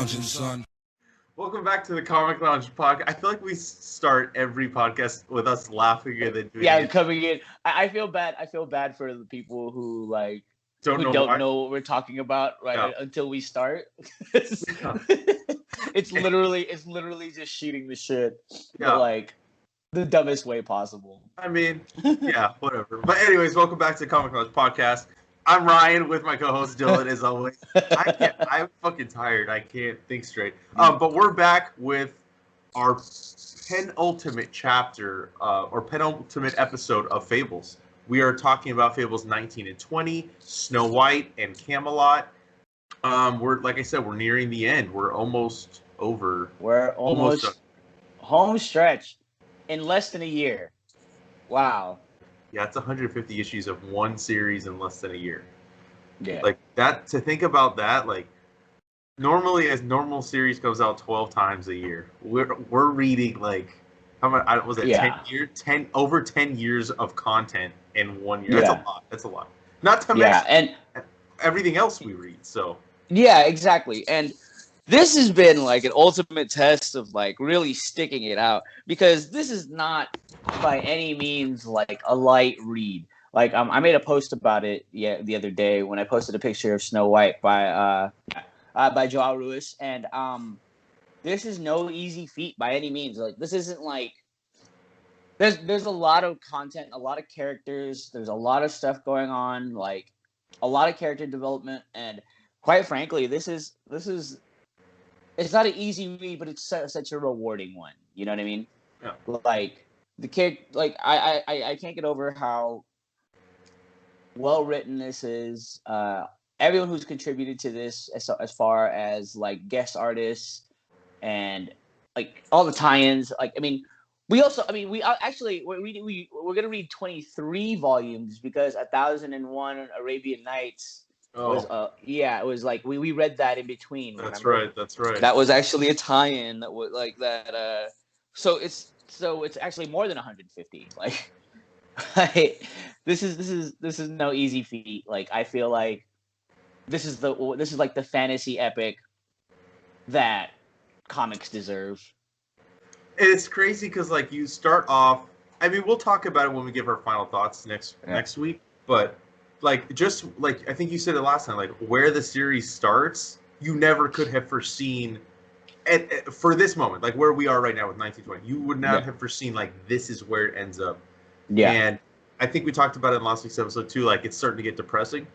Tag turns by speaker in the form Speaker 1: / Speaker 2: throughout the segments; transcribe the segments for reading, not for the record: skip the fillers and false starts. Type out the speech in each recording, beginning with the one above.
Speaker 1: lounging, son.
Speaker 2: Welcome back to the Comic Lounge podcast. I feel like we start every podcast with us laughing and then doing it.
Speaker 3: Coming in. I feel bad. I feel bad for the people who don't know what we're talking about until we start. It's literally just shooting the shit, but the dumbest way possible.
Speaker 2: I mean, yeah, whatever. But anyways, welcome back to the Comic Lounge podcast. I'm Ryan with my co-host Dylan, as always. I'm fucking tired. I can't think straight. But we're back with our penultimate chapter or penultimate episode of Fables. We are talking about Fables 19 and 20, Snow White and Camelot. We're like I said, we're nearing the end. We're almost over.
Speaker 3: We're almost home stretch in less than a year. Wow.
Speaker 2: Yeah, it's 150 issues of one series in less than a year.
Speaker 3: Yeah.
Speaker 2: Like that, to think about that, like normally a normal series comes out 12 times a year. We're reading like how much was it? 10 over 10 years of content in 1 year.
Speaker 3: Yeah.
Speaker 2: That's a lot. Not to mention and everything else we read. So
Speaker 3: yeah, exactly. And this has been like an ultimate test of like really sticking it out, because this is not by any means like a light read. Like I made a post about it the other day when I posted a picture of Snow White by Joao Ruiz, and this is no easy feat by any means. Like this isn't like there's a lot of content, a lot of characters, there's a lot of stuff going on, like a lot of character development, and quite frankly, this is it's not an easy read, but it's such a rewarding one. You know what I mean?
Speaker 2: Yeah.
Speaker 3: Like the kid, like I can't get over how well written this is. Everyone who's contributed to this, as far as like guest artists and like all the tie-ins. Like we're gonna read 23 volumes because 1001 Arabian Nights. It was like we read that in between.
Speaker 2: That's
Speaker 3: remember?
Speaker 2: That's right.
Speaker 3: That was actually a tie-in that was like that. So it's actually more than 150. Like, this is no easy feat. Like I feel like this is like the fantasy epic that comics deserve.
Speaker 2: It's crazy because like you start off. I mean, we'll talk about it when we give our final thoughts next week, but. Like, just like I think you said it last time, like where the series starts, you never could have foreseen for this moment, like where we are right now with 1920. You would not have foreseen like this is where it ends up.
Speaker 3: Yeah.
Speaker 2: And I think we talked about it in last week's episode too. Like it's starting to get depressing.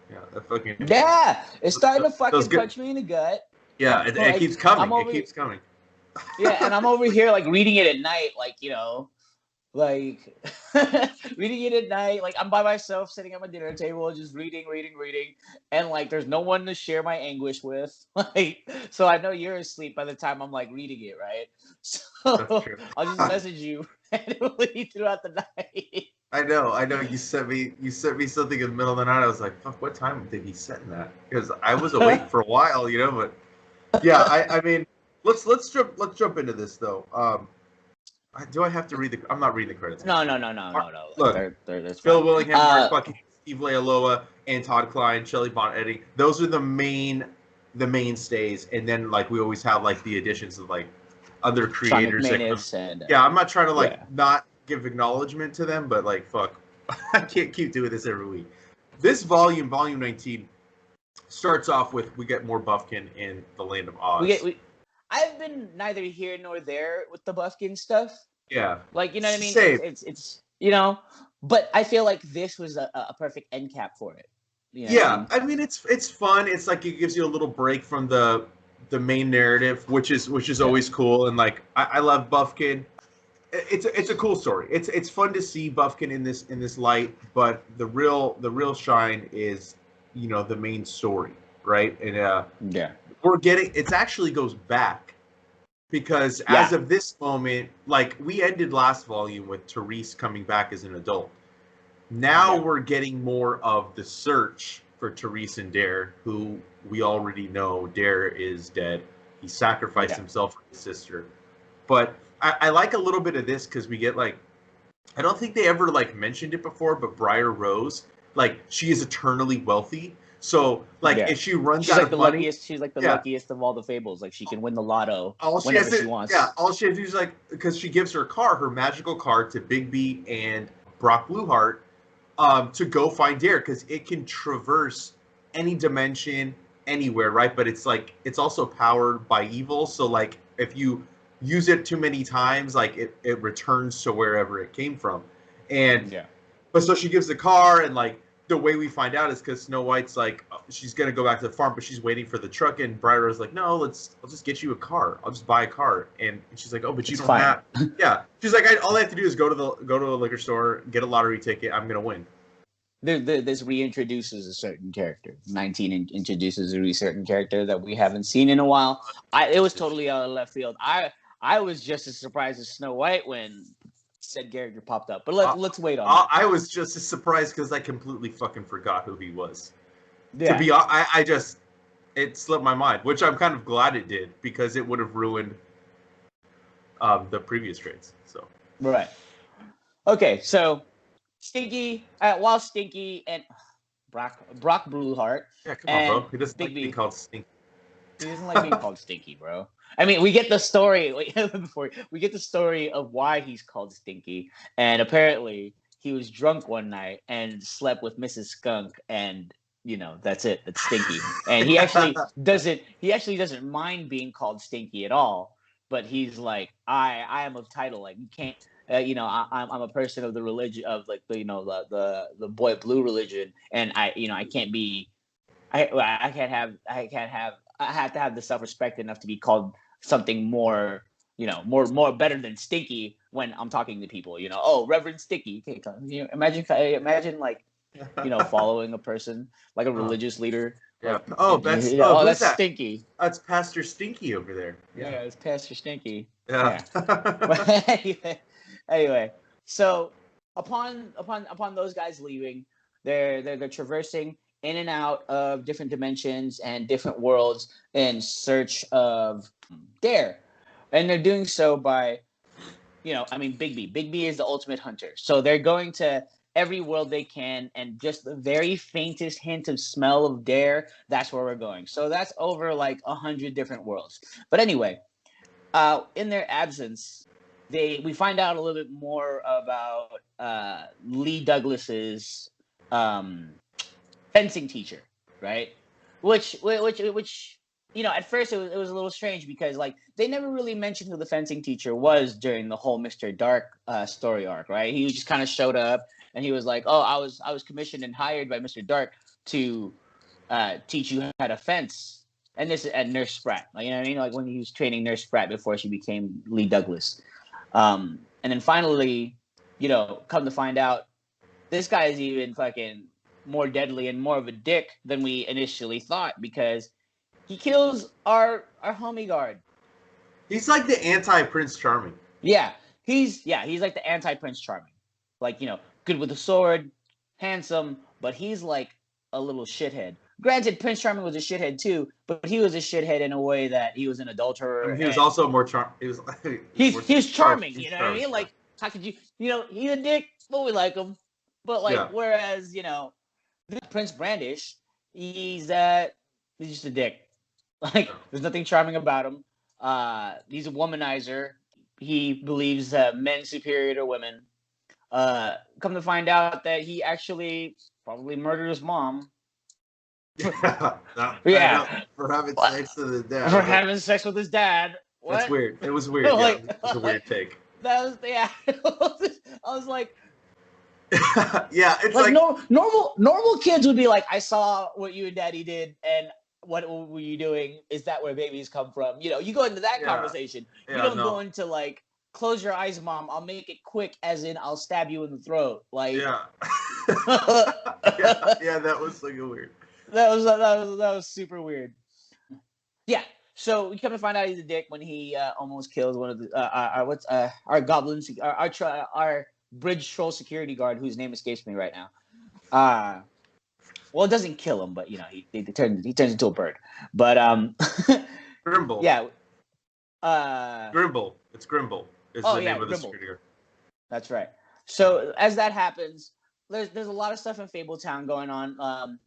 Speaker 3: It's starting to fucking punch me in the gut.
Speaker 2: Yeah, it keeps coming. It keeps coming.
Speaker 3: Yeah, and I'm over here like reading it at night, like like reading it at night, like I'm by myself sitting at my dinner table just reading, and like there's no one to share my anguish with, like, so I know you're asleep by the time I'm like reading it, right? So I'll just message you randomly throughout the night.
Speaker 2: I know you sent me something in the middle of the night. I was like, fuck, what time did he send that? Because I was awake for a while, but yeah, I mean let's jump into this though. Do I have to read the? I'm not reading the credits.
Speaker 3: No.
Speaker 2: Look,
Speaker 3: there's
Speaker 2: Phil Willingham, Mark Bucky, Steve Leialoha, and Todd Klein, Shelley Bond editing. Those are the mainstays, and then like we always have like the additions of like other creators. I'm not trying to not give acknowledgement to them, but like fuck, I can't keep doing this every week. This volume 19, starts off with we get more Buffkin in the Land of Oz.
Speaker 3: I've been neither here nor there with the Buffkin stuff.
Speaker 2: Yeah.
Speaker 3: Like, you know what I mean?
Speaker 2: Same.
Speaker 3: It's but I feel like this was a perfect end cap for it. You know
Speaker 2: yeah. I mean, it's fun. It's like it gives you a little break from the main narrative, which is always cool. And like, I love Buffkin. It's a cool story. It's fun to see Buffkin in this light, but the real shine is, the main story, right? And it actually goes back because as of this moment, like we ended last volume with Therese coming back as an adult. Now we're getting more of the search for Therese and Dare, who we already know Dare is dead. He sacrificed himself for his sister. But I like a little bit of this because we get like, I don't think they ever like mentioned it before, but Briar Rose, like she is eternally wealthy. So like if she runs
Speaker 3: she's
Speaker 2: out
Speaker 3: like
Speaker 2: of
Speaker 3: the
Speaker 2: money,
Speaker 3: luckiest. She's like the
Speaker 2: yeah,
Speaker 3: luckiest of all the Fables. Like she can win the lotto
Speaker 2: all she has
Speaker 3: whenever she
Speaker 2: to yeah,
Speaker 3: wants.
Speaker 2: all she has to do is like because she gives her magical car to Bigby and Brock Blueheart to go find Dare because it can traverse any dimension anywhere, right? But it's like it's also powered by evil, so like if you use it too many times, like it returns to wherever it came from. And
Speaker 3: Yeah.
Speaker 2: but so she gives the car, and like the way we find out is because Snow White's like she's gonna go back to the farm, but she's waiting for the truck, and Briar Rose like, no, I'll just get you a car. I'll just buy a car, and she's like, oh, but you
Speaker 3: It's
Speaker 2: don't
Speaker 3: fine.
Speaker 2: have. Yeah, she's like, all I have to do is go to a liquor store, get a lottery ticket. I'm gonna win.
Speaker 3: This reintroduces a certain character. 19 introduces a certain character that we haven't seen in a while. It was totally out of left field. I was just as surprised as Snow White when said character popped up. But let's wait on that.
Speaker 2: I was just as surprised because I completely fucking forgot who he was.
Speaker 3: Yeah.
Speaker 2: To be honest, I just it slipped my mind, which I'm kind of glad it did because it would have ruined the previous trades. So
Speaker 3: right. Okay, so Stinky, while Stinky and Brock Blueheart.
Speaker 2: yeah, come on, bro. He doesn't like
Speaker 3: Bigby,
Speaker 2: being called Stinky.
Speaker 3: He doesn't like being called Stinky, bro. I mean, we get the story before we get the story of why he's called Stinky, and apparently he was drunk one night and slept with Mrs. Skunk, and that's it. That's Stinky, and he actually doesn't mind being called Stinky at all. But he's like, I am of title. Like you can't. I'm a person of the religion of like the boy blue religion, and I can't be. I can't have. I have to have the self-respect enough to be called something more, more better than Stinky when I'm talking to people. Oh, Reverend Stinky. Okay, imagine like, following a person like a religious leader.
Speaker 2: Yeah.
Speaker 3: Like,
Speaker 2: That's
Speaker 3: that's
Speaker 2: that?
Speaker 3: Stinky.
Speaker 2: That's Pastor Stinky over there.
Speaker 3: Yeah, it's Pastor Stinky.
Speaker 2: Yeah.
Speaker 3: But anyway, so upon those guys leaving, they're traversing in and out of different dimensions and different worlds in search of Dare, and they're doing so by, Bigby. Bigby is the ultimate hunter, so they're going to every world they can, and just the very faintest hint of smell of Dare, that's where we're going. So that's over like 100 different worlds. But anyway, in their absence, we find out a little bit more about Lee Douglas's fencing teacher, right? Which at first it was a little strange because like they never really mentioned who the fencing teacher was during the whole Mr. Dark story arc, right? He just kind of showed up and he was like, "Oh, I was commissioned and hired by Mr. Dark to teach you how to fence." And this is at Nurse Spratt, like, like when he was training Nurse Spratt before she became Lee Douglas. And then finally, come to find out, this guy is even fucking more deadly and more of a dick than we initially thought because he kills our homie guard.
Speaker 2: He's like the anti-Prince Charming.
Speaker 3: Yeah, he's like the anti-Prince Charming. Like, good with a sword, handsome, but he's like a little shithead. Granted, Prince Charming was a shithead too, but he was a shithead in a way that he was an adulterer.
Speaker 2: I mean, he was also more charming.
Speaker 3: He's charming, you know what I mean? Like, how could you, he's a dick, but we like him. But like, whereas, Prince Brandish, he's just a dick. Like, there's nothing charming about him. He's a womanizer. He believes that men's superior to women. Come to find out that he actually probably murdered his mom.
Speaker 2: Yeah, for having sex with his dad.
Speaker 3: For having sex with his dad. What?
Speaker 2: That's weird. It was weird.
Speaker 3: Like,
Speaker 2: yeah, it was a weird take.
Speaker 3: That was I was like,
Speaker 2: yeah, it's
Speaker 3: like normal kids would be like, I saw what you and daddy did, and what were you doing? Is that where babies come from? You go into that conversation. You don't go into like, close your eyes, mom. I'll make it quick, as in I'll stab you in the throat. Like,
Speaker 2: yeah, that was like a weird.
Speaker 3: That was super weird. Yeah. So we come to find out he's a dick when he almost kills one of the our goblins, our bridge troll security guard, whose name escapes me right now. Well, it doesn't kill him, but he turns into a bird. But
Speaker 2: Grimble.
Speaker 3: Yeah.
Speaker 2: Grimble. It's Grimble. Is the name of the
Speaker 3: Grimble.
Speaker 2: security guard.
Speaker 3: That's right. So as that happens, there's a lot of stuff in Fabletown going on.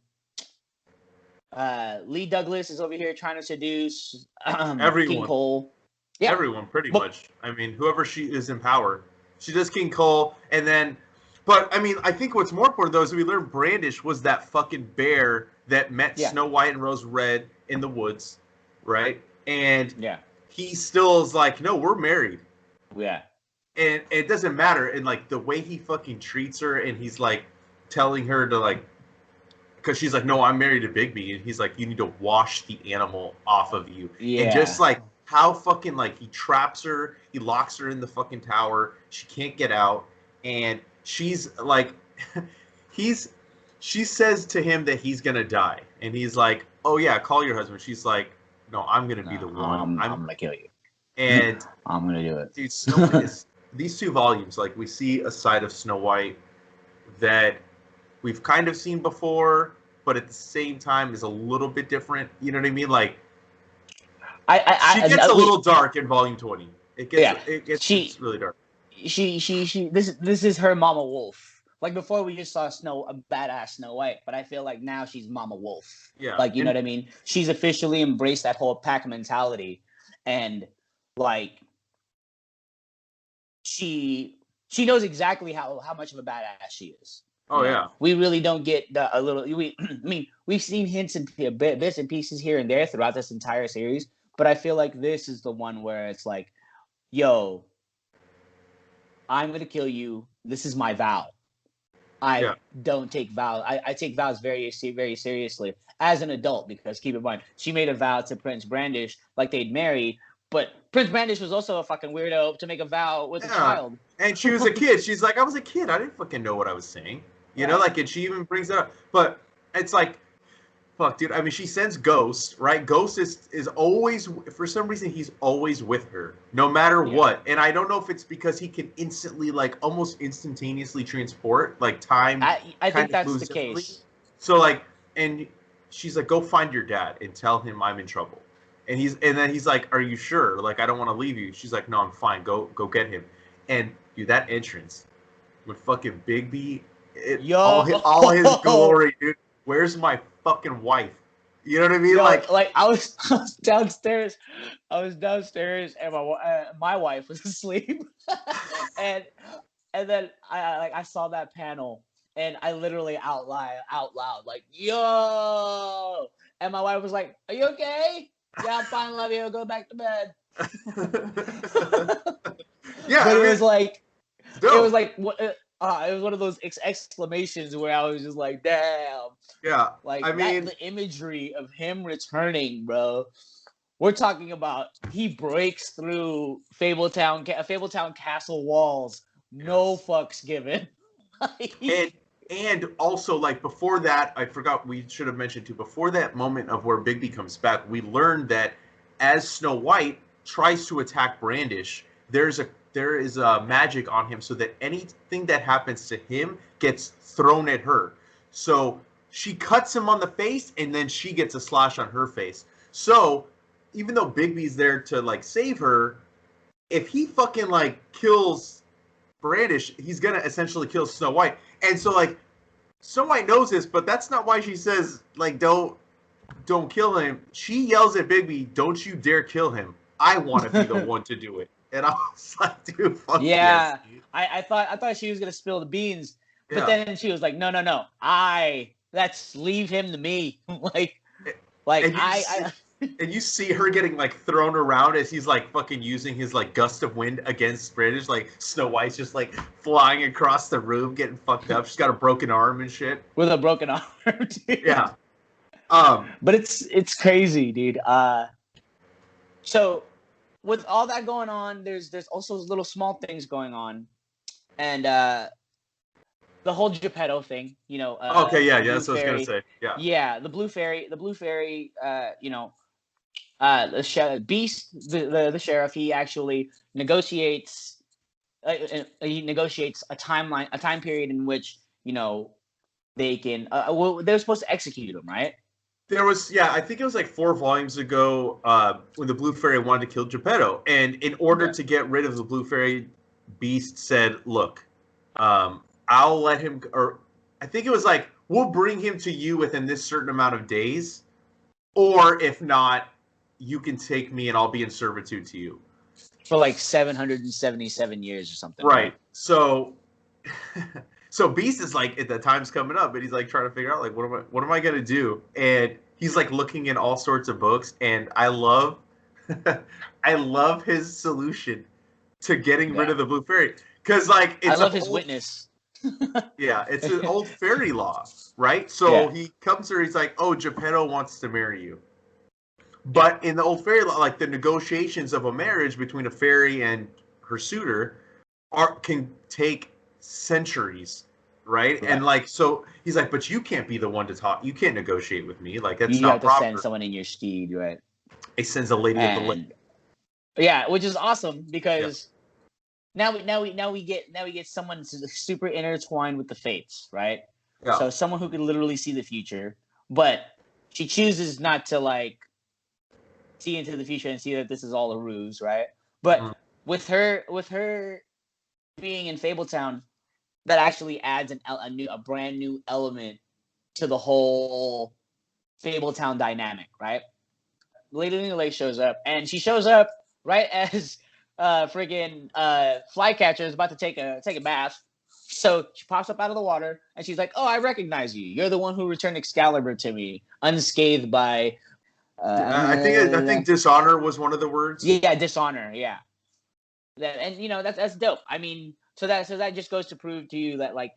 Speaker 3: Lee Douglas is over here trying to seduce King
Speaker 2: Everyone.
Speaker 3: Cole. Yeah,
Speaker 2: Everyone, pretty
Speaker 3: but
Speaker 2: much. I mean, whoever she is in power, she does King Cole, and then, but I mean, I think what's more important though is we learned Brandish was that fucking bear that met
Speaker 3: yeah,
Speaker 2: Snow White and Rose Red in the woods, right? And
Speaker 3: yeah,
Speaker 2: he still is like, no, we're married,
Speaker 3: yeah.
Speaker 2: and it doesn't matter. And like the way he fucking treats her, and he's like telling her to like, because she's like, no, I'm married to Bigby, and he's like, you need to wash the animal off of you, and just
Speaker 3: Yeah.
Speaker 2: like how fucking like he traps her, he locks her in the fucking tower, she can't get out, and she's like, he's, she says to him that he's gonna die, and he's like, oh yeah, call your husband. She's like, no, I'm gonna be the one.
Speaker 3: I'm gonna kill you.
Speaker 2: And
Speaker 3: I'm gonna do it.
Speaker 2: dude, Snow White is these two volumes. Like we see a side of Snow White that we've kind of seen before, but at the same time is a little bit different. You know what I mean? Like she gets a little dark in volume 20. It's really dark.
Speaker 3: This is her Mama Wolf. Like before, we just saw a badass Snow White, but I feel like now she's Mama Wolf.
Speaker 2: Yeah,
Speaker 3: like you know what I mean. She's officially embraced that whole pack mentality, and like she knows exactly how much of a badass she is.
Speaker 2: Oh yeah,
Speaker 3: we really don't get a little. I mean, we've seen hints and bits and pieces here and there throughout this entire series, but I feel like this is the one where it's like, yo, I'm gonna kill you. This is my vow. I don't take vows. I take vows very seriously as an adult, because keep in mind, she made a vow to Prince Brandish like they'd marry, but Prince Brandish was also a fucking weirdo to make a vow with a child.
Speaker 2: And she was a kid. She's like, I was a kid. I didn't fucking know what I was saying. You know, like, and she even brings it up. But it's like, fuck, dude. I mean, she sends Ghost, right? Ghost is always, for some reason, he's always with her, no matter what. And I don't know if it's because he can instantly, like, almost instantaneously transport, like, time.
Speaker 3: I think that's the case.
Speaker 2: So, like, and she's like, go find your dad and tell him I'm in trouble. And then he's like, are you sure? Like, I don't want to leave you. She's like, no, I'm fine. Go get him. And dude, that entrance with fucking Bigby, all his glory, dude. Where's my fucking wife? You know what I mean?
Speaker 3: Like I was downstairs. And my wife was asleep, and then I saw that panel, and I literally out loud like, yo, and my wife was like, are you okay? Yeah, I'm fine, love you. Go back to bed.
Speaker 2: Yeah,
Speaker 3: but it was like what. It was one of those exclamations where I was just like, damn.
Speaker 2: Yeah.
Speaker 3: Like, I mean, the imagery of him returning, bro. We're talking about he breaks through Fabletown castle walls. No fucks given.
Speaker 2: And also, like, before that, I forgot, we should have mentioned too, before that moment of where Bigby comes back, we learned that as Snow White tries to attack Brandish, there is a magic on him, so that anything that happens to him gets thrown at her. So she cuts him on the face, and then she gets a slash on her face. So even though Bigby's there to like save her, if he fucking like kills Brandish, he's gonna essentially kill Snow White. And so like Snow White knows this, but that's not why she says like don't kill him. She yells at Bigby, "Don't you dare kill him! I want to be the one to do it." And I was like, dude, fuck
Speaker 3: yeah.
Speaker 2: Yes, dude.
Speaker 3: I thought she was gonna spill the beans, but then she was like, no. Let's leave him to me.
Speaker 2: And you see her getting like thrown around as he's like fucking using his like gust of wind against Brandish. Like Snow White's just like flying across the room, getting fucked up. She's got a broken arm and shit.
Speaker 3: With a broken arm, dude.
Speaker 2: Yeah.
Speaker 3: But it's crazy, dude. So with all that going on, there's also little small things going on, and the whole Geppetto thing, you know.
Speaker 2: Okay, yeah, that's what I was gonna say.
Speaker 3: Yeah, the blue fairy, you know, Beast, the sheriff, he actually negotiates. He negotiates a time period in which, you know, they can. They're supposed to execute him, right?
Speaker 2: There was, I think it was like 4 volumes ago when the Blue Fairy wanted to kill Geppetto. And in order to get rid of the Blue Fairy, Beast said, look, I'll let him, or I think it was like, we'll bring him to you within this certain amount of days, Or if not, you can take me and I'll be in servitude to you.
Speaker 3: For like 777 years or something.
Speaker 2: Right. So so Beast is like, at the time's coming up, and he's like trying to figure out like what am I gonna do? And he's like looking in all sorts of books, and I love I love his solution to getting rid of the blue fairy. Because like
Speaker 3: I love his witness.
Speaker 2: Yeah, it's an old fairy law, right? So he comes here, he's like, oh, Geppetto wants to marry you. But in the old fairy law, like the negotiations of a marriage between a fairy and her suitor can take centuries, right? And like, so he's like, but you can't be the one to talk. You can't negotiate with me. Like, that's not proper. You have to
Speaker 3: send someone in your steed, right?
Speaker 2: He sends a lady of the lake.
Speaker 3: Yeah, which is awesome because now we get someone super intertwined with the fates, right? Yeah. So someone who can literally see the future, but she chooses not to like see into the future and see that this is all a ruse, right? But with her being in Fabletown, that actually adds a brand new element to the whole Fabletown dynamic, right? Lady in the Lake shows up, and she shows up right as friggin' Flycatcher is about to take a bath. So she pops up out of the water, and she's like, "Oh, I recognize you. You're the one who returned Excalibur to me, unscathed by."
Speaker 2: I think dishonor was one of the words.
Speaker 3: Yeah, dishonor. Yeah, and that's dope. I mean, so that just goes to prove to you that like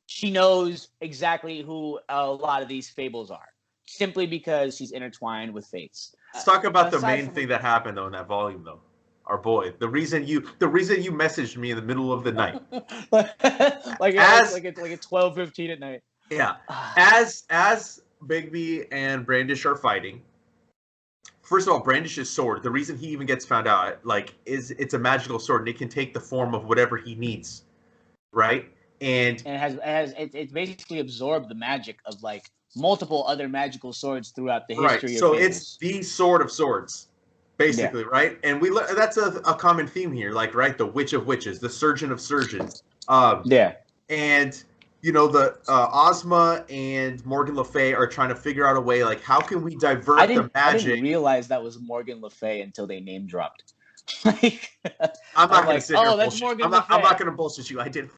Speaker 3: she knows exactly who a lot of these fables are, simply because she's intertwined with fates.
Speaker 2: Let's talk about the main thing that happened though in that volume though. Our boy, the reason you messaged me in the middle of the night, like
Speaker 3: at 12:15 at night.
Speaker 2: Yeah, as Bigby and Brandish are fighting. First of all, Brandish's sword, the reason he even gets found out, like, is it's a magical sword and it can take the form of whatever he needs, right? And
Speaker 3: it's basically absorbed the magic of like multiple other magical swords throughout the history.
Speaker 2: So
Speaker 3: of
Speaker 2: it's the sword of swords, basically, right? And that's a common theme here, like, right? The Witch of Witches, the Surgeon of Surgeons. And the Ozma and Morgan Le Fay are trying to figure out a way, like, how can we divert the magic?
Speaker 3: I didn't realize that was Morgan Le Fay until they name dropped.
Speaker 2: Like, I'm not gonna sit here. That's Morgan Le Fay. I'm not gonna bullshit you. I did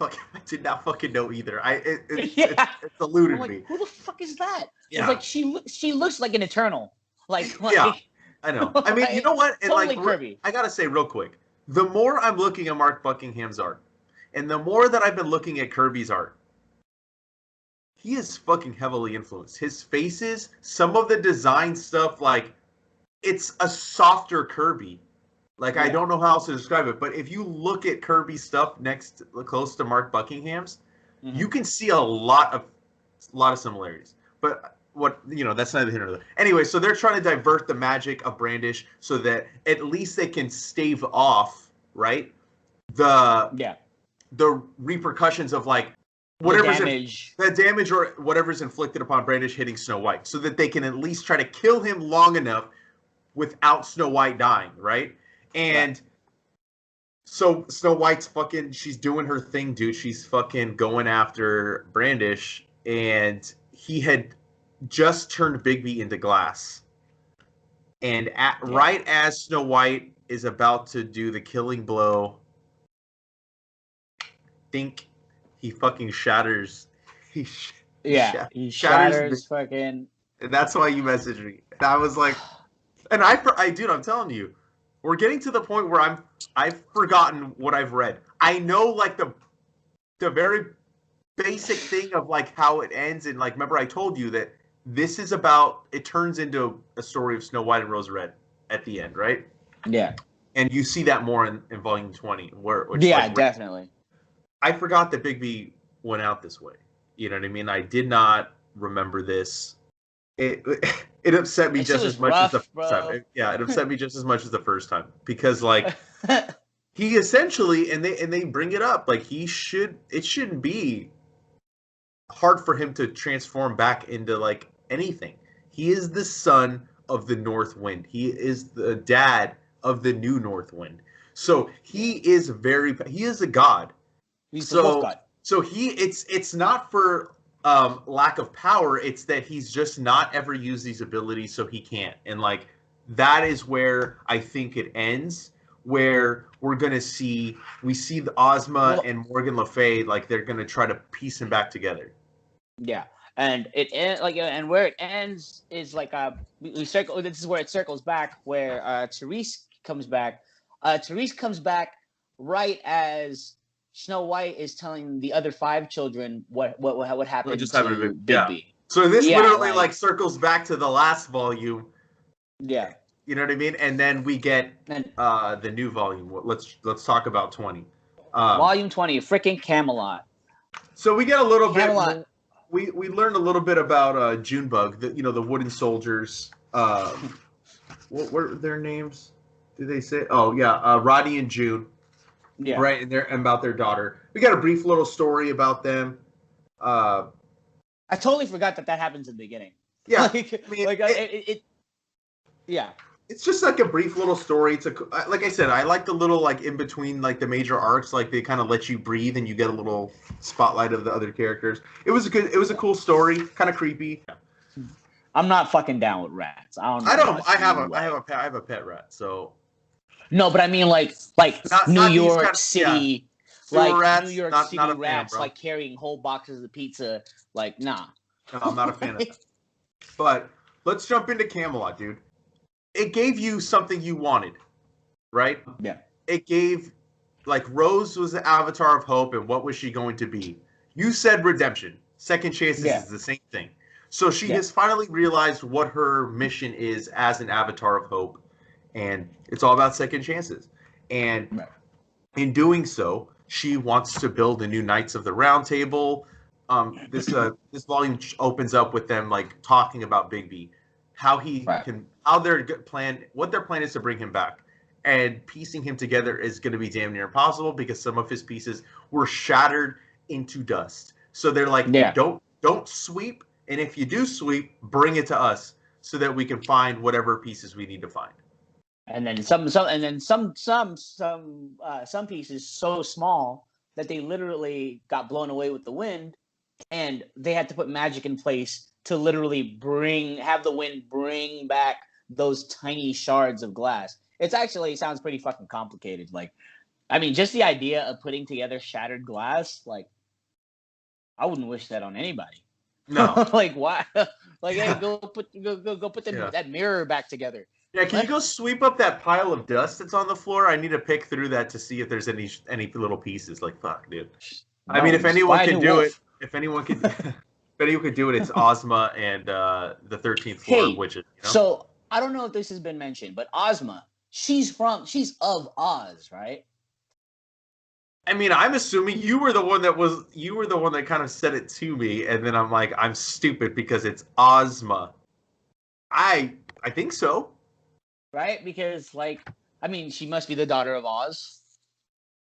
Speaker 2: not fucking know either. It's eluded me.
Speaker 3: Who the fuck is that? Yeah. It's like she looks like an Eternal.
Speaker 2: Yeah, I know. I mean, you know what? And
Speaker 3: totally Kirby.
Speaker 2: I gotta say real quick, the more I'm looking at Mark Buckingham's art, and the more that I've been looking at Kirby's art, he is fucking heavily influenced. His faces, some of the design stuff, like, it's a softer Kirby. Like, I don't know how else to describe it, but if you look at Kirby's stuff close to Mark Buckingham's, you can see a lot of similarities. But that's neither here nor there. Anyway, so they're trying to divert the magic of Brandish so that at least they can stave off, right, the repercussions of like the damage or whatever's inflicted upon Brandish hitting Snow White, so that they can at least try to kill him long enough without Snow White dying, right? And so Snow White's she's doing her thing, dude. She's fucking going after Brandish, and he had just turned Bigby into glass. And right as Snow White is about to do the killing blow, he fucking shatters. He shatters
Speaker 3: fucking.
Speaker 2: And that's why you messaged me. And I was like, and I'm telling you, we're getting to the point where I've forgotten what I've read. I know like the very basic thing of like how it ends, and like remember I told you that this is about, it turns into a story of Snow White and Rose Red at the end, right?
Speaker 3: Yeah.
Speaker 2: And you see that more in volume 20.
Speaker 3: Definitely.
Speaker 2: I forgot that Bigby went out this way. You know what I mean? I did not remember this. It upset me just as much as the first time. Yeah, it upset me just as much as the first time, because like he essentially, and they bring it up, like it shouldn't be hard for him to transform back into like anything. He is the son of the North Wind. He is the dad of the new North Wind. So he is a god.
Speaker 3: He's the wolf god.
Speaker 2: So it's not for lack of power. It's that he's just not ever used these abilities, so he can't. And like that is where I think it ends. Where we're gonna see the Ozma and Morgan Le Fay, like they're gonna try to piece him back together.
Speaker 3: Yeah, and and where it ends is like we circle. This is where it circles back, where Therese comes back. Therese comes back right as Snow White is telling the other 5 children what happened
Speaker 2: just
Speaker 3: to Bigby.
Speaker 2: So this literally like circles back to the last volume.
Speaker 3: Yeah.
Speaker 2: You know what I mean? And then we get the new volume. Let's talk about 20.
Speaker 3: Volume 20, freaking Camelot.
Speaker 2: So we get a little bit. We learned a little bit about Junebug, the wooden soldiers. What were their names? Did they say? Oh yeah, Roddy and June.
Speaker 3: Yeah.
Speaker 2: Right, and about their daughter. We got a brief little story about them.
Speaker 3: I totally forgot that happens in the beginning.
Speaker 2: Yeah,
Speaker 3: yeah.
Speaker 2: It's just like a brief little story. It's like I said, I like the little like in between like the major arcs, like they kind of let you breathe and you get a little spotlight of the other characters. It was a cool story, kind of creepy.
Speaker 3: I'm not fucking down with rats. I
Speaker 2: have a pet rat, so.
Speaker 3: No, but I mean like New York City, like
Speaker 2: rats,
Speaker 3: New York City rats, like carrying whole boxes of pizza. Like, nah.
Speaker 2: No, I'm not a fan of that. But let's jump into Camelot, dude. It gave you something you wanted, right?
Speaker 3: Yeah.
Speaker 2: It gave, like, Rose was the avatar of hope, and what was she going to be? You said redemption. Second chances is the same thing. So she has finally realized what her mission is as an avatar of hope, and it's all about second chances. And in doing so, she wants to build a new Knights of the Round Table. This volume opens up with them like talking about Bigby, what their plan is to bring him back, and piecing him together is going to be damn near impossible because some of his pieces were shattered into dust. So they're like, don't sweep, and if you do sweep, bring it to us so that we can find whatever pieces we need to find.
Speaker 3: And then some pieces so small that they literally got blown away with the wind, and they had to put magic in place to literally have the wind bring back those tiny shards of glass. It sounds pretty fucking complicated. Like, I mean, just the idea of putting together shattered glass, like, I wouldn't wish that on anybody.
Speaker 2: No.
Speaker 3: Like, why? Like, hey, go put that mirror back together.
Speaker 2: Yeah, can you go sweep up that pile of dust that's on the floor? I need to pick through that to see if there's any little pieces. Like, fuck, dude. No, I mean, if anyone can do it, if anyone could do it, it's Ozma and the 13th floor witches. You know?
Speaker 3: So I don't know if this has been mentioned, but Ozma, she's of Oz, right?
Speaker 2: I mean, I'm assuming you were the one that kind of said it to me, and then I'm like, I'm stupid because it's Ozma. I think so.
Speaker 3: Right? Because, like, I mean, she must be the daughter of Oz,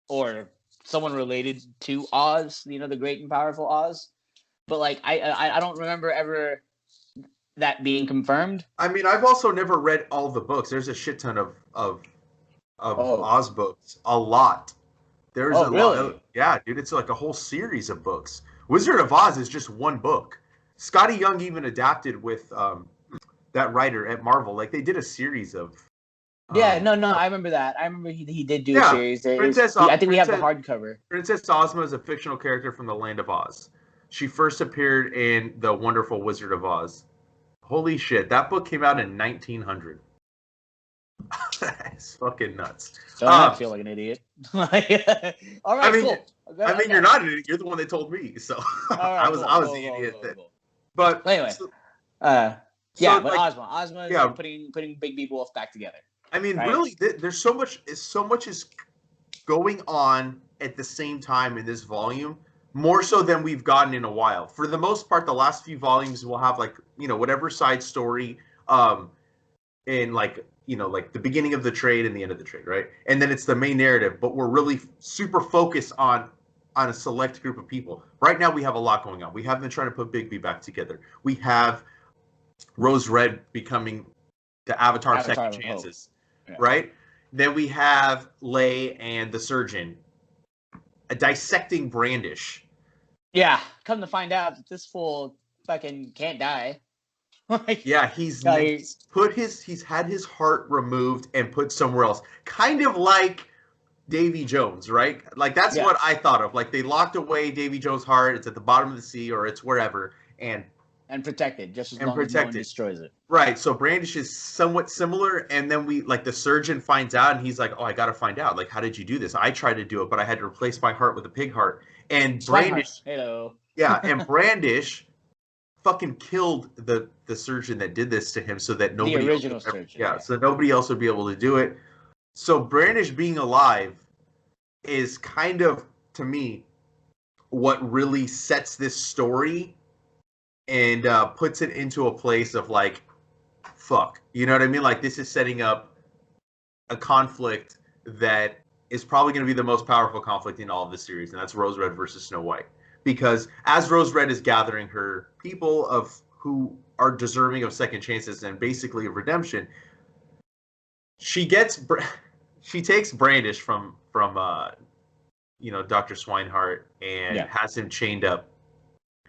Speaker 3: or someone related to Oz, the great and powerful Oz. But, like, I don't remember ever that being confirmed.
Speaker 2: I mean, I've also never read all the books. There's a shit ton of Oz books. A lot. There's a lot. Yeah, dude, it's like a whole series of books. Wizard of Oz is just one book. Scotty Young even adapted with that writer at Marvel. Like, they did a series of.
Speaker 3: No, I remember that. I remember he did do a series. I think we have the hardcover.
Speaker 2: Princess Ozma is a fictional character from the Land of Oz. She first appeared in The Wonderful Wizard of Oz. Holy shit, that book came out in 1900. That's fucking nuts.
Speaker 3: So I feel like an idiot. All right, cool.
Speaker 2: I mean, you're not an idiot. You're the one that told me. So I was the idiot. But
Speaker 3: anyway, but Ozma is putting Bigby Wolf back together.
Speaker 2: I mean, really, there's so much is going on at the same time in this volume, more so than we've gotten in a while. For the most part, the last few volumes will have like, whatever side story, in like the beginning of the trade and the end of the trade, right? And then it's the main narrative, but we're really super focused on a select group of people. Right now, we have a lot going on. We have been trying to put Bigby back together. We have Rose Red becoming the Avatar of Second Chances, right? Then we have Lay and the Surgeon dissecting Brandish.
Speaker 3: Yeah, come to find out that this fool fucking can't die. Like,
Speaker 2: Yeah, he's
Speaker 3: like,
Speaker 2: he's had his heart removed and put somewhere else. Kind of like Davy Jones, right? Like that's
Speaker 3: yeah,
Speaker 2: what I thought of. Like they locked away Davy Jones' heart. It's at the bottom of the sea or it's wherever,
Speaker 3: and protected just as
Speaker 2: and
Speaker 3: long as no one
Speaker 2: protected.
Speaker 3: destroys it.
Speaker 2: Right. So Brandish is somewhat similar, and then we like the surgeon finds out, and he's like, "Oh, I got to find out. Like, how did you do this? I tried to do it, but I had to replace my heart with a pig heart." And
Speaker 3: Swineheart,
Speaker 2: Brandish,
Speaker 3: hello.
Speaker 2: yeah, and Brandish fucking killed the surgeon that did this to him, so that
Speaker 3: The
Speaker 2: nobody else
Speaker 3: original
Speaker 2: would ever,
Speaker 3: surgeon.
Speaker 2: yeah,
Speaker 3: Yeah.
Speaker 2: so nobody else would be able to do it. So Brandish being alive is kind of to me what really sets this story and puts it into a place of like, fuck, you know what I mean? Like this is setting up a conflict that is probably going to be the most powerful conflict in all of the series, and that's Rose Red versus Snow White. Because as Rose Red is gathering her people of who are deserving of second chances and basically of redemption, she takes Brandish from Dr. Swinehart and
Speaker 3: Yeah.
Speaker 2: has him chained up.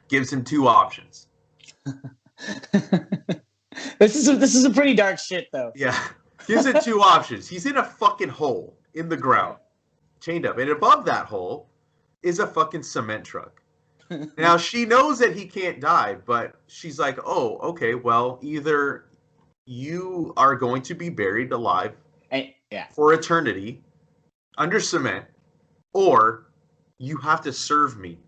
Speaker 2: Gives him two options.
Speaker 3: This is a pretty dark shit though.
Speaker 2: Yeah. Gives it two options. He's in a fucking hole in the ground, chained up. And above that hole is a fucking cement truck. Now, she knows that he can't die, but she's like, oh, okay, well, either you are going to be buried alive for eternity under cement, or you have to serve me.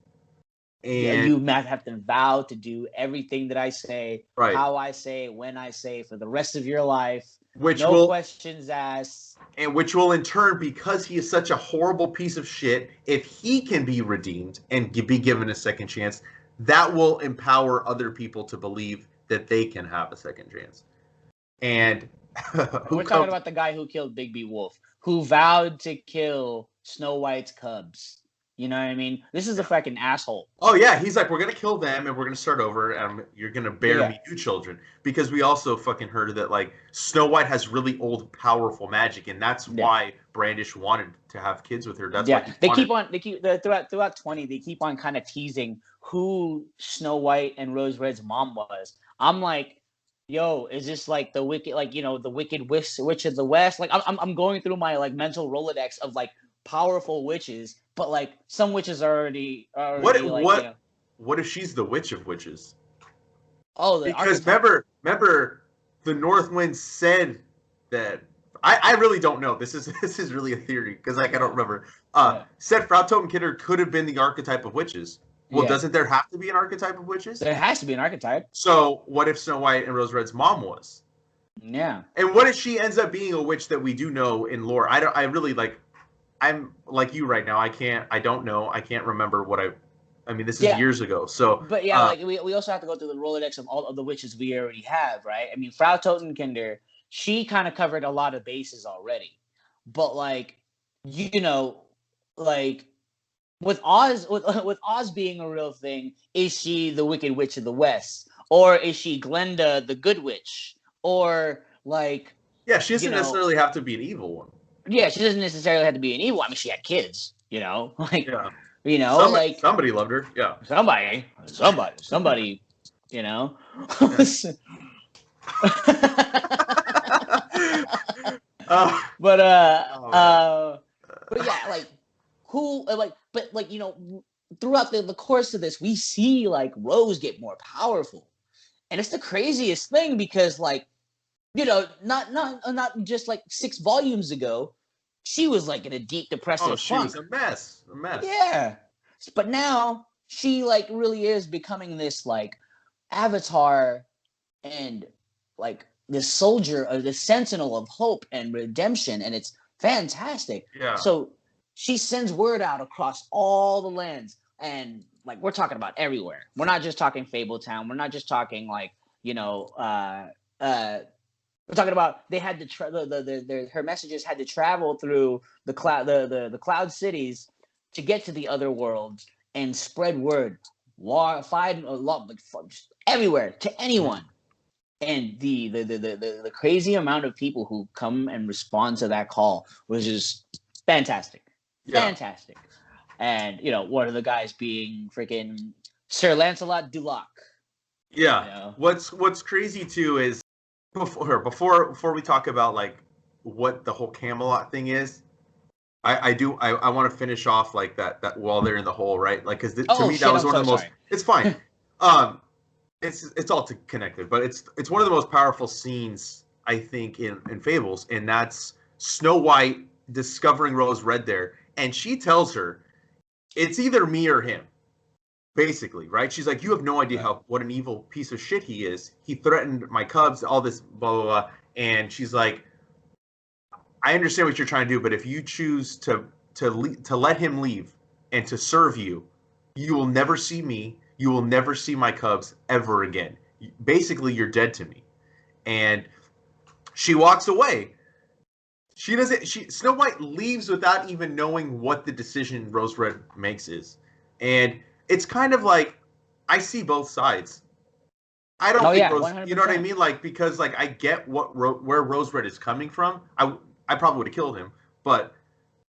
Speaker 2: And
Speaker 3: you have to vow to do everything that I say,
Speaker 2: right,
Speaker 3: how I say, when I say, for the rest of your life.
Speaker 2: Which
Speaker 3: no questions asked.
Speaker 2: And which will in turn, because he is such a horrible piece of shit, if he can be redeemed and be given a second chance, that will empower other people to believe that they can have a second chance. And
Speaker 3: we're talking about the guy who killed Bigby Wolf, who vowed to kill Snow White's cubs. You know what I mean? This is a fucking asshole.
Speaker 2: Oh, yeah. He's like, we're going to kill them and we're going to start over and you're going to bear me new children. Because we also fucking heard that, like, Snow White has really old, powerful magic. And that's why Brandish wanted to have kids with her. That's why
Speaker 3: throughout 20, they keep on kind of teasing who Snow White and Rose Red's mom was. I'm like, yo, is this like the wicked, like, the wicked witch of the West? Like, I'm going through my like mental Rolodex of like powerful witches, but like some witches are already
Speaker 2: what if she's the witch of witches?
Speaker 3: Oh,
Speaker 2: because remember the North Wind said that I really don't know. This is really a theory because like I don't remember. Said Frau Totenkiller could have been the archetype of witches. Well, doesn't there have to be an archetype of witches?
Speaker 3: There has to be an archetype.
Speaker 2: So what if Snow White and Rose Red's mom was?
Speaker 3: Yeah.
Speaker 2: And what if she ends up being a witch that we do know in lore? I really like. I'm like you right now. I don't know. I can't remember what I mean, this is years ago. So,
Speaker 3: but yeah, like we also have to go through the Rolodex of all of the witches we already have, right? I mean, Frau Totenkinder, she kind of covered a lot of bases already. But like, like with Oz, with Oz being a real thing, is she the Wicked Witch of the West, or is she Glenda the Good Witch, or like?
Speaker 2: Yeah, she doesn't necessarily have to be an evil one.
Speaker 3: Yeah, she doesn't necessarily have to be an evil. I mean, she had kids, like,
Speaker 2: somebody loved her. Yeah,
Speaker 3: somebody, Yeah. But yeah, like who, but throughout the course of this, we see like Rose get more powerful, and it's the craziest thing because like. Not just like 6 volumes ago, she was like in a deep depressive funk.
Speaker 2: She was a mess.
Speaker 3: Yeah. But now she like really is becoming this like avatar and like this soldier or the sentinel of hope and redemption, and it's fantastic.
Speaker 2: Yeah.
Speaker 3: So she sends word out across all the lands, and like we're talking about everywhere. We're not just talking Fabletown. We're not just talking like, we're talking about they had to her messages had to travel through the cloud the cloud cities to get to the other worlds and spread word, find everywhere to anyone. And the crazy amount of people who come and respond to that call was just fantastic. and one of the guys being freaking Sir Lancelot du Lac.
Speaker 2: Yeah. What's crazy too is before we talk about like what the whole Camelot thing is, I want to finish off like that while they're in the hole, right? Like, because to me that was one of the most. It's fine. It's all connected, but it's one of the most powerful scenes I think in Fables, and that's Snow White discovering Rose Red there, and she tells her it's either me or him, basically, right? She's like, you have no idea what an evil piece of shit he is. He threatened my cubs, all this blah blah blah, and she's like, I understand what you're trying to do, but if you choose to let him leave and to serve you, you will never see me. You will never see my cubs ever again. Basically, you're dead to me. And she walks away. Snow White leaves without even knowing what the decision Rose Red makes is. And it's kind of like, I see both sides. I don't think Rose, 100%. You know what I mean? Like, because like I get where Rose Red is coming from. I probably would have killed him, but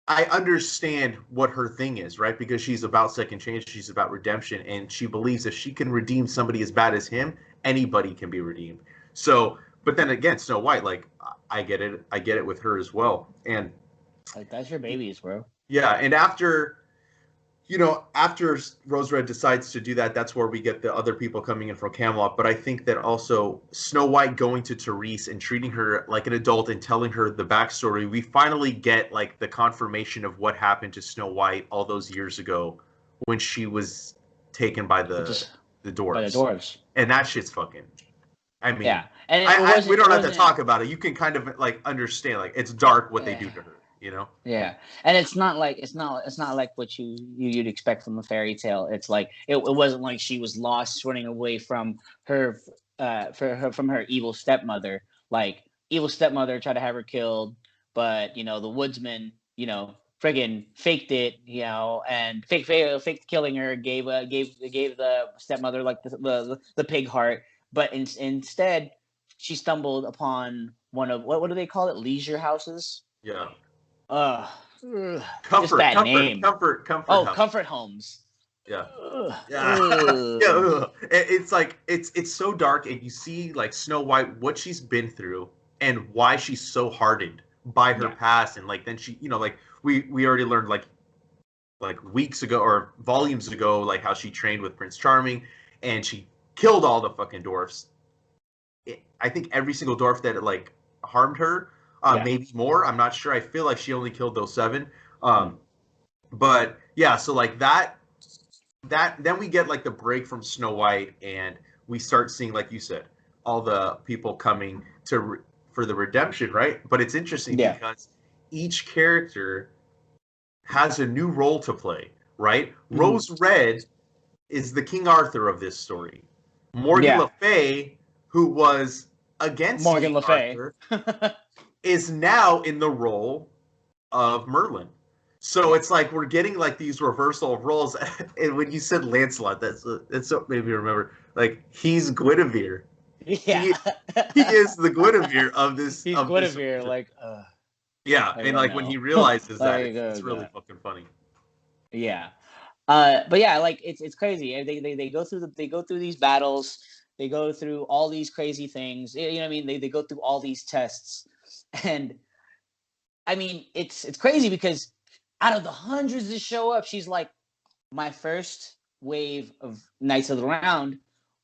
Speaker 2: I understand what her thing is, right? Because she's about second chance, she's about redemption, and she believes if she can redeem somebody as bad as him, anybody can be redeemed. So, but then again, Snow White, like, I get it with her as well. And
Speaker 3: like, that's your babies, bro.
Speaker 2: Yeah, and after Rose Red decides to do that, that's where we get the other people coming in from Camelot. But I think that also Snow White going to Therese and treating her like an adult and telling her the backstory, we finally get like the confirmation of what happened to Snow White all those years ago when she was taken by the dwarves.
Speaker 3: By the dwarves.
Speaker 2: And that shit's fucking. I mean,
Speaker 3: yeah, and
Speaker 2: we don't have to talk about it. You can kind of like understand, like, it's dark what they do to her.
Speaker 3: Yeah, and it's not like what you'd expect from a fairy tale. It's like it wasn't like she was lost running away from her from her evil stepmother. Like, evil stepmother tried to have her killed, but the woodsman friggin' faked it, and faked killing her, gave the stepmother like the pig heart, but instead she stumbled upon one of what do they call it, leisure houses?
Speaker 2: Yeah.
Speaker 3: Comfort homes.
Speaker 2: Yeah. Yeah. It's like it's so dark, and you see like Snow White, what she's been through and why she's so hardened by her past, and like then she, like we already learned like weeks ago or volumes ago, like how she trained with Prince Charming and she killed all the fucking dwarfs. I think every single dwarf that like harmed her. Maybe more. I'm not sure. I feel like she only killed those 7. But yeah, so like that then we get like the break from Snow White, and we start seeing, like you said, all the people coming for the redemption, right? But it's interesting because each character has a new role to play, right? Rose Red is the King Arthur of this story. Morgan Le Fay, who was against Morgan Le Fay, is now in the role of Merlin. So it's like we're getting like these reversal of roles. And when you said Lancelot, that's what made me remember. Like, he's Guinevere. Yeah, he is the Guinevere of this.
Speaker 3: He's Guinevere, like.
Speaker 2: Yeah, and like when he realizes that, it's really fucking funny.
Speaker 3: Yeah, but yeah, like it's crazy. They go through these battles. They go through all these crazy things. You know what I mean? They go through all these tests. And I mean, it's crazy because out of the hundreds that show up, she's like, my first wave of Knights of the Round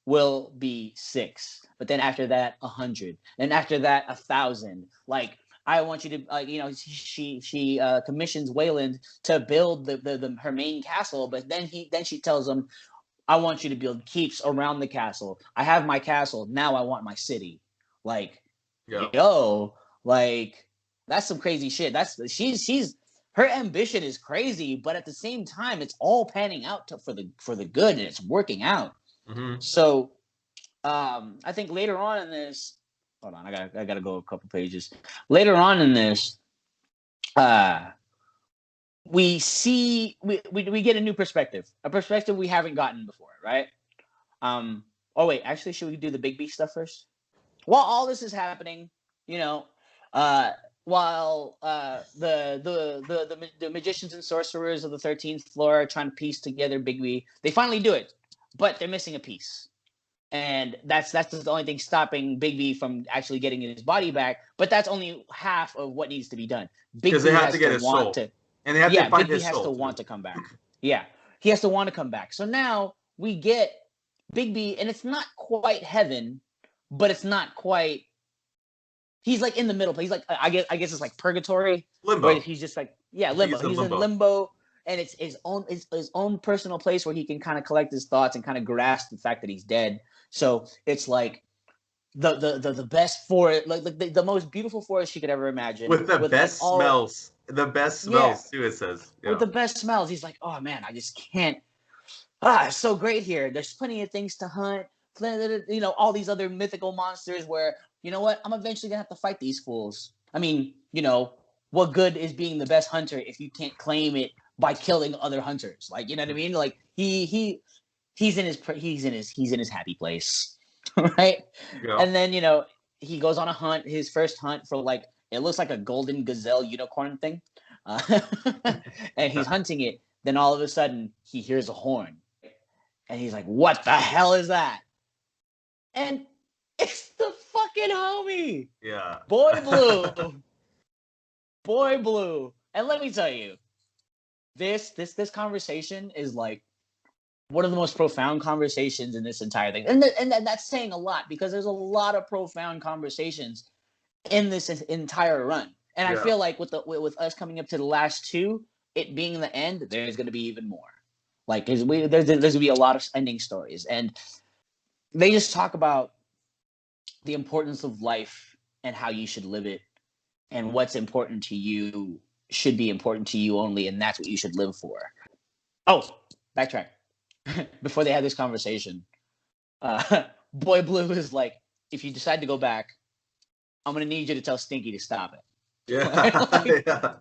Speaker 3: will be 6, but then after that 100, then after that 1,000. Like, I want you to she commissions Wayland to build her main castle, but then she tells him, I want you to build keeps around the castle. I have my castle, now I want my city. Like, like, that's some crazy shit. She's her ambition is crazy, but at the same time, it's all panning out for the good, and it's working out.
Speaker 2: Mm-hmm.
Speaker 3: So, I think later on in this, hold on, I gotta go a couple pages. Later on in this, we get a new perspective, a perspective we haven't gotten before, right? Oh wait, actually, should we do the Big B stuff first? While all this is happening, while the magicians and sorcerers of the 13th floor are trying to piece together Bigby, they finally do it, but they're missing a piece. And that's the only thing stopping Bigby from actually getting his body back. But that's only half of what needs to be done.
Speaker 2: Because they
Speaker 3: Bigby
Speaker 2: have to get his soul. And they have to find his soul.
Speaker 3: Bigby has to want to come back. Yeah. He has to want to come back. So now we get Bigby, and it's not quite heaven, but it's not quite. He's like in the middle. He's like I guess it's like purgatory.
Speaker 2: Limbo.
Speaker 3: Where he's just like limbo. He's in limbo, and it's his own personal place where he can kind of collect his thoughts and kind of grasp the fact that he's dead. So it's like the best forest, like the most beautiful forest you could ever imagine,
Speaker 2: with the best smells. The best smells too. It says
Speaker 3: with the best smells. He's like, oh man, I just can't. It's so great here. There's plenty of things to hunt. All these other mythical monsters. Where you know what, I'm eventually gonna have to fight these fools. I mean, what good is being the best hunter if you can't claim it by killing other hunters? Like, you know what I mean? Like he's in his happy place. Right? Yeah. And then, he goes on a hunt, his first hunt for like, it looks like a golden gazelle unicorn thing. And he's hunting it. Then all of a sudden he hears a horn and he's like, what the hell is that? And it's the fucking homie.
Speaker 2: Yeah.
Speaker 3: Boy Blue. And let me tell you, this conversation is like one of the most profound conversations in this entire thing. And that's saying a lot, because there's a lot of profound conversations in this entire run. And I feel like with us coming up to the last two, it being the end, there's going to be even more. Like there's going to be a lot of ending stories. And they just talk about the importance of life and how you should live it. And what's important to you should be important to you only. And that's what you should live for. Oh, backtrack. Before they had this conversation, Boy Blue is like, if you decide to go back, I'm going to need you to tell Stinky to stop it.
Speaker 2: Yeah.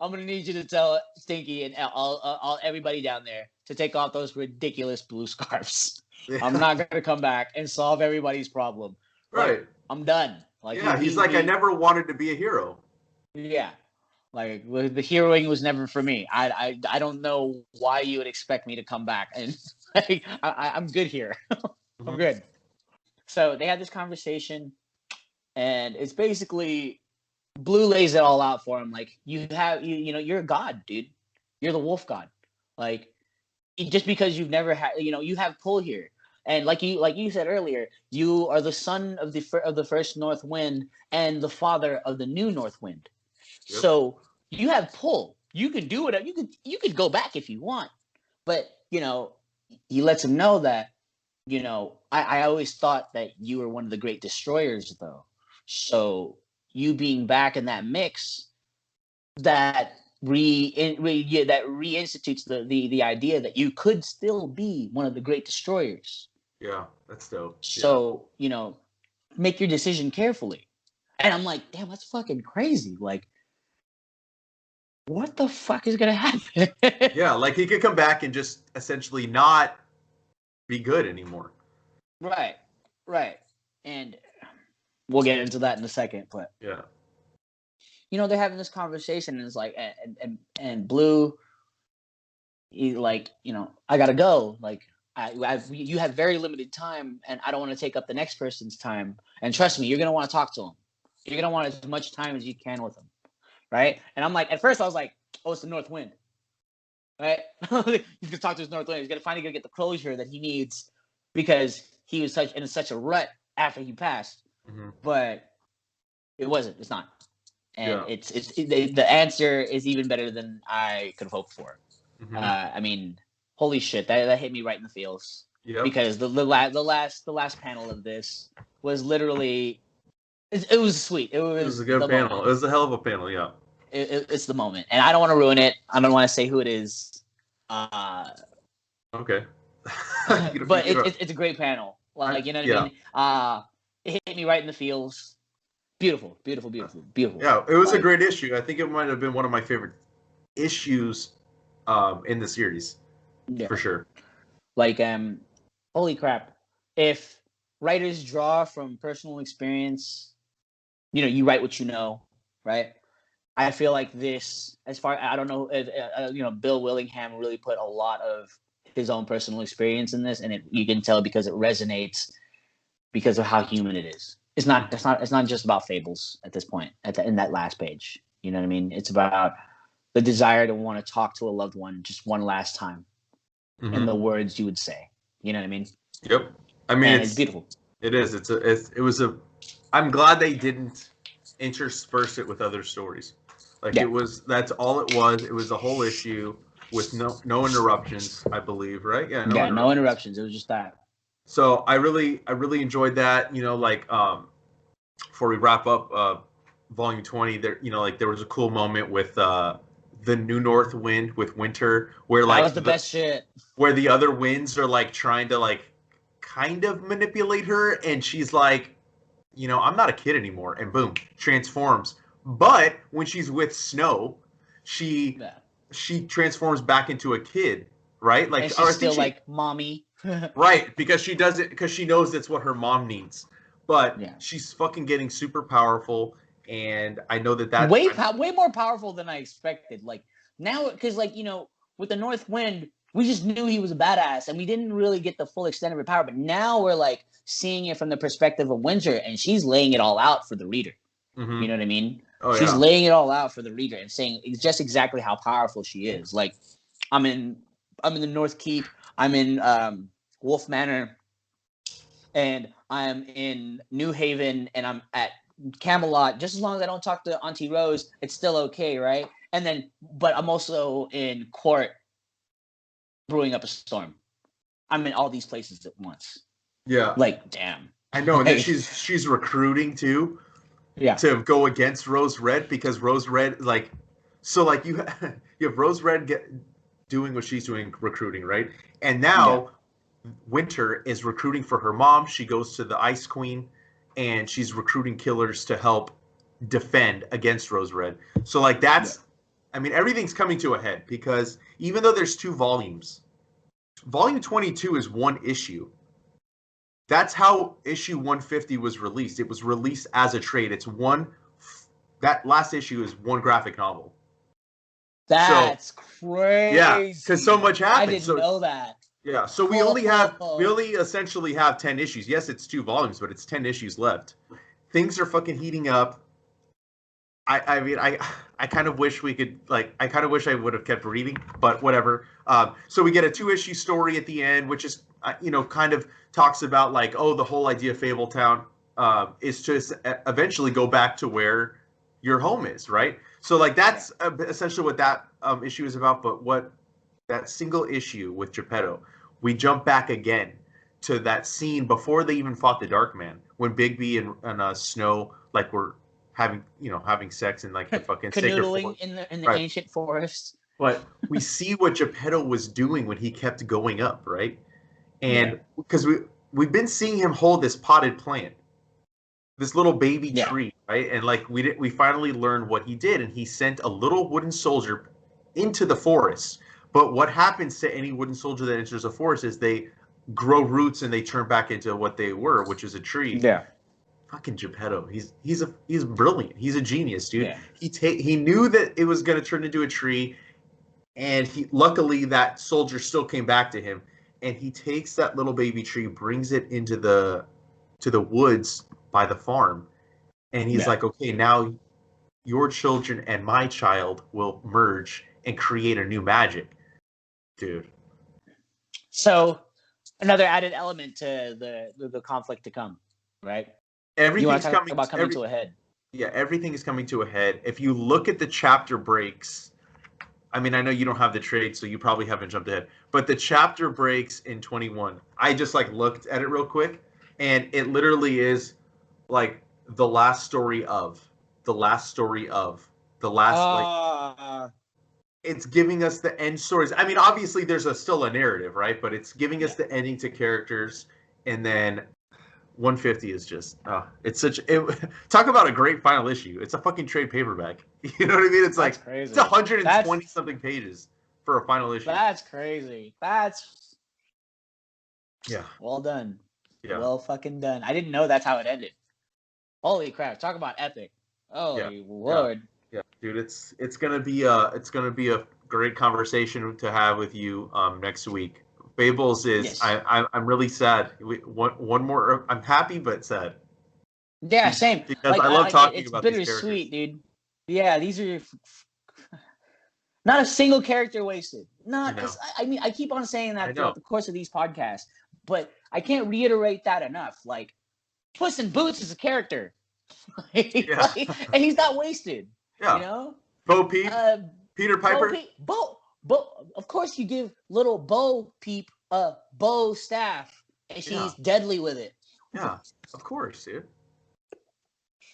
Speaker 3: I'm going to need you to tell Stinky and all everybody down there to take off those ridiculous blue scarves. Yeah. I'm not going to come back and solve everybody's problem.
Speaker 2: Right.
Speaker 3: I'm done. Like,
Speaker 2: he's like, I never wanted to be a hero.
Speaker 3: Yeah. Like, the heroing was never for me. I don't know why you would expect me to come back. And like, I'm good here. I'm good. So they had this conversation, and it's basically Blue lays it all out for him. Like, you're a god, dude. You're the wolf god. Like, just because you've never had, you have pull here. And like you said earlier, you are the son of the first North Wind and the father of the new North Wind. Yep. So you have pull. You can do it. You could go back if you want. But, he lets him know that, I always thought that you were one of the great destroyers, though. So you being back in that mix, that reinstitutes the idea that you could still be one of the great destroyers.
Speaker 2: Yeah, that's dope.
Speaker 3: So, make your decision carefully. And I'm like, damn, that's fucking crazy. Like, what the fuck is going to happen?
Speaker 2: Yeah, like he could come back and just essentially not be good anymore.
Speaker 3: Right. And we'll get into that in a second, but
Speaker 2: yeah.
Speaker 3: They're having this conversation, and it's like, and Blue, he like, I gotta go. Like, you have very limited time, and I don't want to take up the next person's time. And trust me, you're gonna want to talk to him. You're gonna want as much time as you can with him, right? And I'm like, at first I was like, oh, it's the North Wind, right? He's gonna talk to his North Wind. He's gonna get the closure that he needs because he was in such a rut after he passed. Mm-hmm. But it wasn't. It's not. And the answer is even better than I could have hoped for. Mm-hmm. I mean, holy shit, that hit me right in the feels. Yep. Because the last panel of this was literally, it was sweet. It was
Speaker 2: a good panel.
Speaker 3: Moment.
Speaker 2: It was a hell of a panel. Yeah.
Speaker 3: It's the moment, and I don't want to ruin it. I don't want to say who it is.
Speaker 2: Okay.
Speaker 3: But it's a great panel. Like, you know what I mean? It hit me right in the feels. Beautiful.
Speaker 2: Yeah, it was a great issue. I think it might have been one of my favorite issues in the series. Yeah. For sure.
Speaker 3: Like, holy crap. If writers draw from personal experience, you write what you know. right? I feel like this, I don't know, Bill Willingham really put a lot of his own personal experience in this, and you can tell because it resonates because of how human it is. It's not just about Fables at this point in that last page. You know what I mean? It's about the desire to want to talk to a loved one just one last time, in the words you would say. You know what I mean?
Speaker 2: Yep. I mean,
Speaker 3: it's beautiful.
Speaker 2: It is. It was a. I'm glad they didn't intersperse it with other stories. Like it was. That's all it was. It was a whole issue with no interruptions. I believe, right? Yeah.
Speaker 3: No interruptions. It was just that.
Speaker 2: So I really enjoyed that. You know, like before we wrap up volume 20, there there was a cool moment with the New North Wind with Winter, where like
Speaker 3: that was the best shit.
Speaker 2: Where the other winds are like trying to like kind of manipulate her, and she's like, I'm not a kid anymore, and boom, transforms. But when she's with Snow, she transforms back into a kid, right? Like,
Speaker 3: and she's still like mommy.
Speaker 2: Right, because she does it because she knows that's what her mom needs. But she's fucking getting super powerful, and I know that
Speaker 3: way more powerful than I expected. Like now, because with the North Wind, we just knew he was a badass, and we didn't really get the full extent of her power. But now we're like seeing it from the perspective of Winter, and she's laying it all out for the reader. You know what I mean? She's laying it all out for the reader and saying just exactly how powerful she is. Like, I'm in the North Keep. I'm in Wolf Manor, and I'm in New Haven, and I'm at Camelot. Just as long as I don't talk to Auntie Rose, it's still okay, right? And then, but I'm also in Court, brewing up a storm. I'm in all these places at once.
Speaker 2: Yeah.
Speaker 3: Like, damn.
Speaker 2: I know, and then she's recruiting too.
Speaker 3: Yeah.
Speaker 2: To go against Rose Red, because Rose Red you have Rose Red doing what she's doing, recruiting, right? And now Winter is recruiting for her mom. She goes to the Ice Queen, and she's recruiting killers to help defend against Rose Red. So like I mean, everything's coming to a head, because even though there's 2 volumes, volume 22 is 1 issue. That's how issue 150 was released. It was released as a trade. That last issue is 1 graphic novel.
Speaker 3: That's crazy.
Speaker 2: Yeah, because so much happened.
Speaker 3: I didn't know that.
Speaker 2: Yeah, so we only essentially have 10 issues. Yes, it's 2 volumes, but it's 10 issues left. Things are fucking heating up. I mean, I kind of wish we could, I kind of wish I would have kept reading, but whatever. So we get a 2-issue story at the end, which is, kind of talks about the whole idea of Fabletown is to eventually go back to where your home is, right? So that's essentially what that issue is about. But what that single issue with Geppetto, we jump back again to that scene before they even fought the Dark Man, when Bigby and Snow were having sex in the fucking
Speaker 3: canoodling in the ancient forest.
Speaker 2: But we see what Geppetto was doing when he kept going up, right? And because we've been seeing him hold this potted plant, this little baby tree, right? And we finally learned what he did, and he sent a little wooden soldier into the forest. But what happens to any wooden soldier that enters a forest is they grow roots and they turn back into what they were, which is a tree.
Speaker 3: Yeah.
Speaker 2: Fucking Geppetto, he's brilliant. He's a genius, dude. Yeah. He knew that it was going to turn into a tree, and luckily that soldier still came back to him, and he takes that little baby tree, brings it into the woods by the farm, and he's like, okay, now your children and my child will merge and create a new magic, dude.
Speaker 3: So another added element to the conflict to come, right?
Speaker 2: Everything's coming
Speaker 3: to a head.
Speaker 2: Yeah, everything is coming to a head. If you look at the chapter breaks, I mean, I know you don't have the trade, so you probably haven't jumped ahead. But the chapter breaks in 21. I just looked at it real quick, and it literally is the last story of. It's giving us the end stories. I mean, obviously there's still a narrative, right? But it's giving us the ending to characters, and then 150 is just talk about a great final issue. It's a fucking trade paperback. You know what I mean? It's crazy. It's 120 something pages for a final issue.
Speaker 3: That's crazy. Well done. Yeah. Well fucking done. I didn't know that's how it ended. Holy crap! Talk about epic. Oh
Speaker 2: Yeah,
Speaker 3: Lord.
Speaker 2: yeah, dude. It's gonna be a great conversation to have with you next week. Fables is
Speaker 3: Yes.
Speaker 2: I'm really sad. One more. I'm happy but sad
Speaker 3: Yeah, same.
Speaker 2: because
Speaker 3: Like
Speaker 2: I love talking
Speaker 3: it's
Speaker 2: about these characters.
Speaker 3: bittersweet, dude. Yeah, these are not a single character wasted.
Speaker 2: I
Speaker 3: Not.
Speaker 2: know.
Speaker 3: I mean, I keep on saying
Speaker 2: I
Speaker 3: that throughout
Speaker 2: know.
Speaker 3: the course of these podcasts, but I can't reiterate that enough. Like, Puss in Boots is a character,
Speaker 2: Yeah.
Speaker 3: and he's not wasted. You
Speaker 2: Yeah.
Speaker 3: know,
Speaker 2: Bo Peep,
Speaker 3: uh,
Speaker 2: Peter Piper.
Speaker 3: Bo. Of course, you give little Bo Peep a bow staff, and
Speaker 2: Yeah.
Speaker 3: she's deadly with it.
Speaker 2: Yeah. Of course, dude.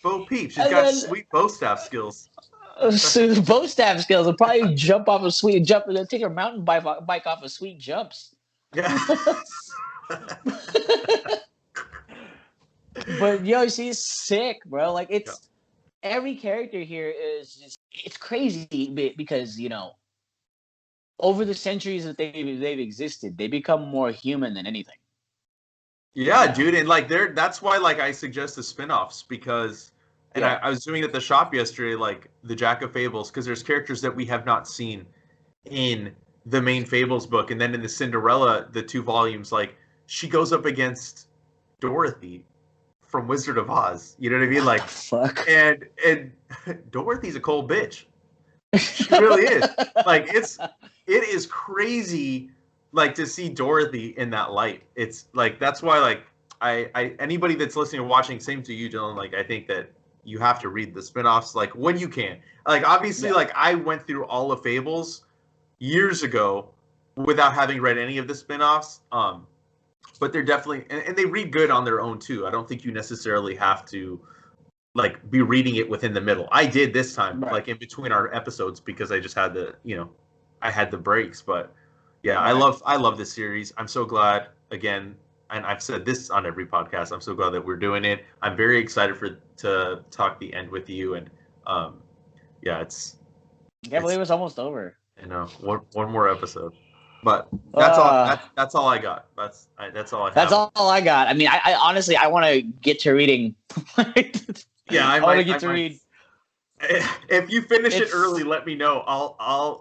Speaker 2: Bo Peep. She's
Speaker 3: And
Speaker 2: got
Speaker 3: then
Speaker 2: sweet bow staff skills.
Speaker 3: so bow staff skills will probably jump off a sweet jump. They'll take her mountain bike off of sweet jumps.
Speaker 2: Yeah.
Speaker 3: But yo, she's sick, bro. Like
Speaker 2: Yeah.
Speaker 3: it's every character here is just it's crazy because over the centuries that they've existed, they become more human than anything.
Speaker 2: Yeah, dude, and like that's why like I suggest the spin-offs because and
Speaker 3: Yeah.
Speaker 2: I was doing it at the shop yesterday, like the Jack of Fables, because there's characters that we have not seen in the main Fables book, and then in the Cinderella, the 2 volumes, like she goes up against Dorothy from Wizard of Oz. You know what I mean?
Speaker 3: What
Speaker 2: Like
Speaker 3: the fuck.
Speaker 2: and Dorothy's a cold bitch. She really is. Like it is crazy like to see Dorothy in that light. It's like that's why like I anybody that's listening or watching, same to you, Dylan, like I think that you have to read the spin-offs like when you can. Like obviously
Speaker 3: Yeah.
Speaker 2: like I went through all of Fables years ago without having read any of the spin-offs. But they're definitely and they read good on their own too. I don't think you necessarily have to like be reading it within the middle. I did this time,
Speaker 3: Right.
Speaker 2: like in between our episodes, because I just had the, I had the breaks. But yeah,
Speaker 3: Right.
Speaker 2: I love this series. I'm so glad again, and I've said this on every podcast. I'm so glad that we're doing it. I'm very excited to talk the end with you, and yeah,
Speaker 3: I can't believe it's almost over.
Speaker 2: one more episode. But that's all. That's all I got. That's all I have.
Speaker 3: That's all I got. I mean, I honestly I want to get to reading.
Speaker 2: Yeah,
Speaker 3: I want to get to read.
Speaker 2: If you finish it early, let me know.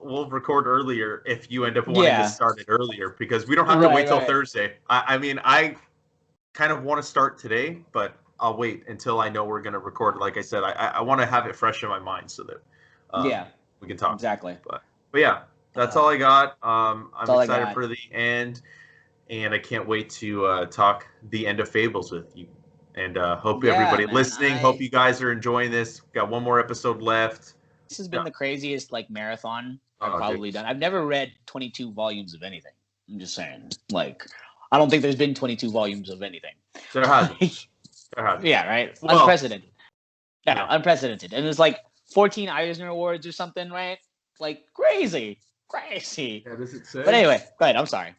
Speaker 2: We'll record earlier if you end up wanting to start it earlier because we don't have to wait till Thursday. I mean, I kind of want to start today, but I'll wait until I know we're going to record. Like I said, I want to have it fresh in my mind so that we can talk.
Speaker 3: Exactly.
Speaker 2: But yeah, that's all I got. I'm excited for the end, and I can't wait to talk the end of Fables with you. And hope everybody listening, hope you guys are enjoying this. Got one more episode left.
Speaker 3: This has been the craziest like marathon I've probably done. I've never read 22 volumes of anything. I'm just saying. Like, I don't think there's been 22 volumes of anything.
Speaker 2: There hasn't.
Speaker 3: Yeah, right?
Speaker 2: Well,
Speaker 3: unprecedented. Yeah, unprecedented. And there's like 14 Eisner Awards or something, right? Like, crazy.
Speaker 2: Yeah, does it say?
Speaker 3: But anyway, go ahead. I'm sorry.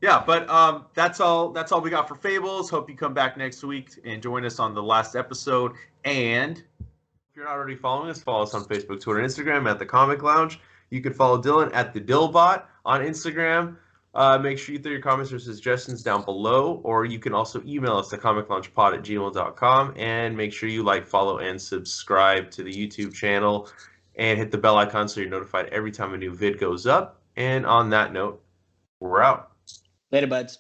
Speaker 2: Yeah, but that's all we got for Fables. Hope you come back next week and join us on the last episode. And if you're not already following us, follow us on Facebook, Twitter, and Instagram at The Comic Lounge. You can follow Dylan at The Dillbot on Instagram. Make sure you throw your comments or suggestions down below, or you can also email us at thecomicloungepod@gmail.com. And make sure you like, follow, and subscribe to the YouTube channel and hit the bell icon so you're notified every time a new vid goes up. And on that note, we're out.
Speaker 3: Later, buds.